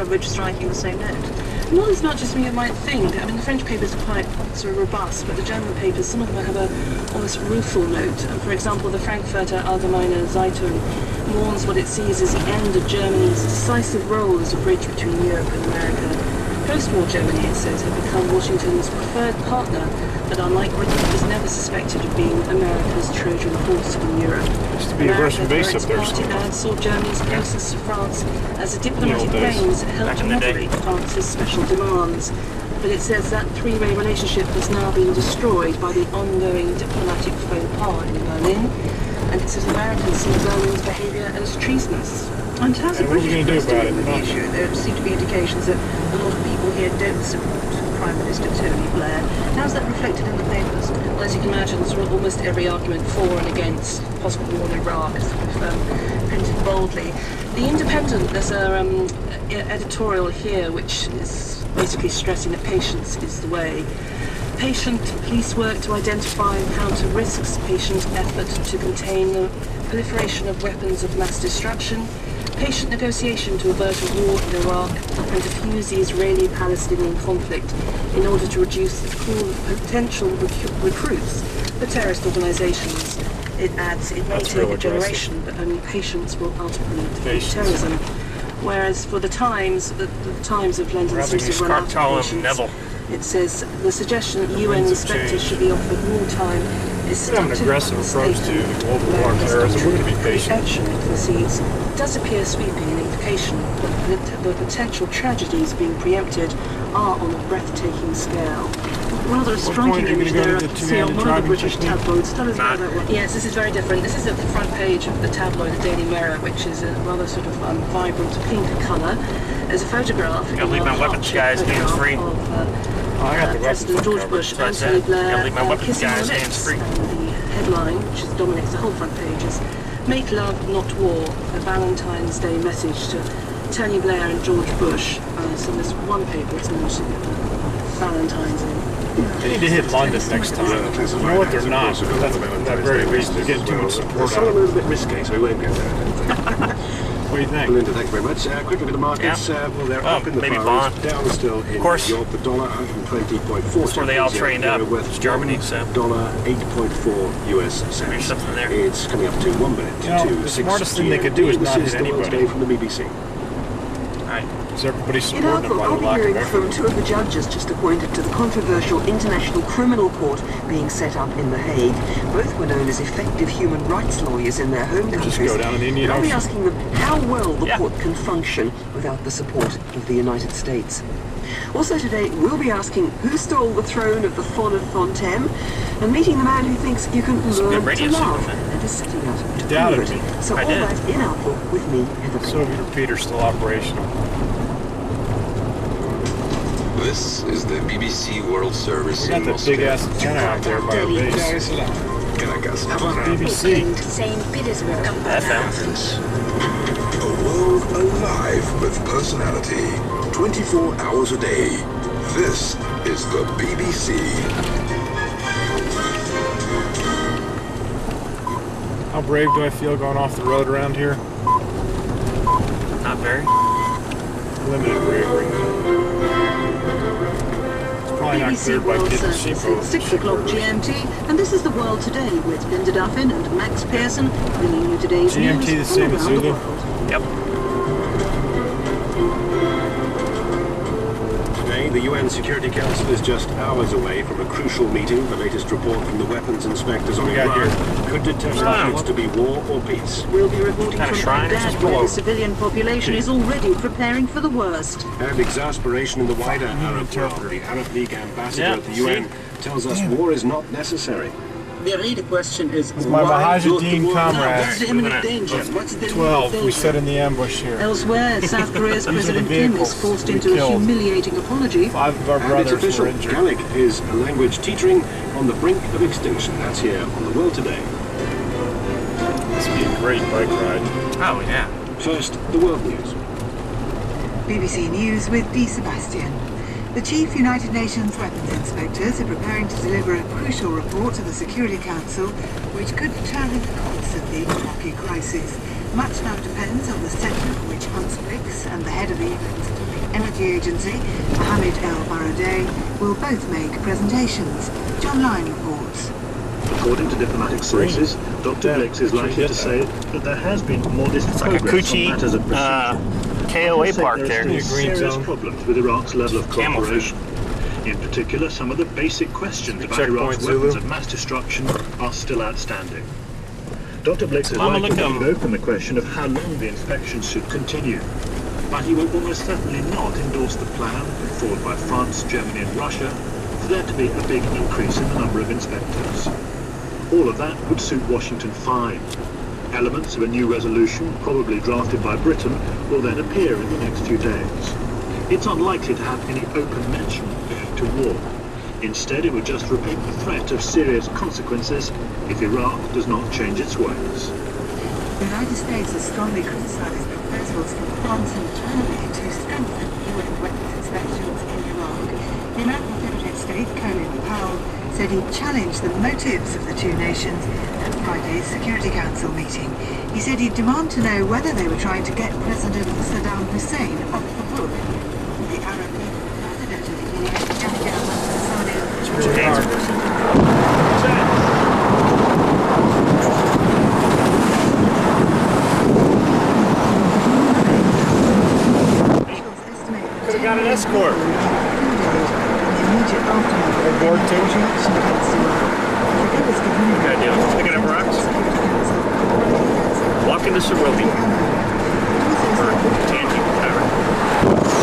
coverage striking the same note? Not as much as we might think. I mean, the French papers are quite sort of robust, but the German papers, some of them have a almost rueful note. And for example, the Frankfurter Allgemeine Zeitung warns what it sees as the end of Germany's decisive role as a bridge between Europe and America. Post-war Germany, it says, had become Washington's preferred partner, but unlike Britain, was never suspected of being America's Trojan horse in Europe. Used to be a Russian base up there. Party ads saw Germany's closeness to France as a diplomatic reins helped to moderate France's special demands. But it says that three-way relationship has now been destroyed by the ongoing diplomatic faux pas in Berlin, and it says Americans see Berlin's behaviour as treasonous. And how's the British do press about dealing it? with the issue? There seem to be indications that a lot of people here don't support Prime Minister Tony Blair. How's that reflected in the papers? Well, as you can imagine, sort of almost every argument for and against possible war in Iraq is sort of printed boldly. The Independent, there's an editorial here which is basically stressing that patience is the way. Patient police work to identify and counter risks, patient effort to contain the proliferation of weapons of mass destruction, patient negotiation to avert a war in Iraq and defuse the Israeli-Palestinian conflict in order to reduce the pool of potential recruits for terrorist organizations. It adds, it may take a generation, but only patience will ultimately defeat terrorism. Whereas for the Times, the Times of London seems to run out of patience. It says the suggestion that UN inspectors should be offered more time is We have an aggressive approach to the global war on terrorism. We're going to be patient. Action it concedes does appear sweeping in implication, but the potential tragedies being preempted are on a breathtaking scale. Rather a striking image there I can see on one of the British tabloids. Tell us about that one. Yes, this is very different. This is at the front page of the tabloid, the Daily Mirror, which is a rather sort of vibrant pink colour. There's a photograph Gotta leave my weapons guys hands-free. Of President George Bush and Tony Blair kissing on the lips. And the headline, which dominates the whole front page, is "Make Love, Not War," a Valentine's Day message to Tony Blair and George Bush. So there's one paper that's mentioning Valentine's Day. They need to hit London next time. You know what? They're not. That's at that very least. They're getting too much support. Some of them are a bit risky, so we won't go there, I don't think. What do you think? Belinda, thank you very much. Quick look at the markets. Yeah. Well, they're up in the maybe Far East, bond. down still in New York. The dollar 120.4. That's where they all trained up. It's Germany, so. Dollar 8.4 US cents. Maybe something there. It's coming up to 1 minute You know, to the 6 smartest thing they could do is not This hit the World's anybody. Day from the BBC. Alright. Because everybody's In supporting them April, by I'll the be lack of hearing effort. from two of the judges just appointed to the controversial International Criminal Court being set up in The Hague. Both were known as effective human rights lawyers in their home countries. Just go down in the Indian I'll be Ocean. asking them how well the court can function without the support of the United States. Also today, we'll be asking who stole the throne of the Fon of Fontem and meeting the man who thinks you can Some good learn to radio love signal, man. and is setting out to Doubted prove me. it. So I all did. that in Outlook with me, Heather Baker. Soviet repeater still operational. This is the BBC World Service We got in that Moscow. big ass antenna out there by our base. Caracas, BBC. St. Petersburg. Athens. A world alive with personality. 24 hours a day. This is the BBC. How brave do I feel going off the road around here? Not very. Limited bravery. It's probably not BBC cleared by World getting Service sheep at 6 o'clock GMT, and this is The World Today with Linda Duffin and Max Pearson, bringing you today's GMT news the same from as around the Zulu? world. Yep. Today, the UN Security Council is just hours away from a crucial meeting. The latest report from the weapons inspectors on We got Iraq could determine if it's to be war or peace. We'll be reporting Kind of from shrine, Baghdad, just where below. the civilian population is already preparing for the worst. And exasperation in the wider Arab world. The Arab League ambassador at the UN tells us war is not necessary. The real question is my why Bahajideen comrade. What's the imminent danger? What's the 12, we danger? set in the ambush here. Elsewhere, South Korea's These are the President Kim is vehicles forced we into a killed. humiliating apology. 5 of our And it's brothers official. were injured. Gaelic is a language teetering on the brink of extinction. That's here on the World Today. This would be a great bike ride. Oh, yeah. First, the world news. BBC News with Dee Sebastian. The chief United Nations weapons inspectors are preparing to deliver a crucial report to the Security Council, which could determine the course of the Iraqi crisis. Much now depends on the centre for which conflicts and the head of the event will be Energy Agency, Mohammed El Baradei, will both make presentations. John Lyon reports. According to diplomatic sources, Dr. Blix is likely to say that there has been modest Like a progress on Coochie matters of procedure. KOA park there. There are still serious problems with Iraq's level of Camel cooperation. In particular, some of the basic questions about Checkpoint, Iraq's Zulu. weapons of mass destruction are still outstanding. Dr. Blix is Mama, likely look to 'em. leave open the question of how long the inspections should continue. But he will almost certainly not endorse the plan put forward by France, Germany and Russia for there to be a big increase in the number of inspectors. All of that would suit Washington fine. Elements of a new resolution, probably drafted by Britain, will then appear in the next few days. It's unlikely to have any open mention of going to war. Instead, it would just repeat the threat of serious consequences if Iraq does not change its ways. The United States has strongly criticised proposals from France and Germany to strengthen UN weapons inspections in Iraq. The American Secretary of State, Colin Powell, said he challenged the motives of the two nations at Friday's Security Council meeting. He said he'd demand to know whether they were trying to get President Saddam Hussein off the hook. The Arab League President of the Union, Could have got an escort. Board too? Good idea. Picking up rocks. Walk into Cerulean. Or Tangy Tower.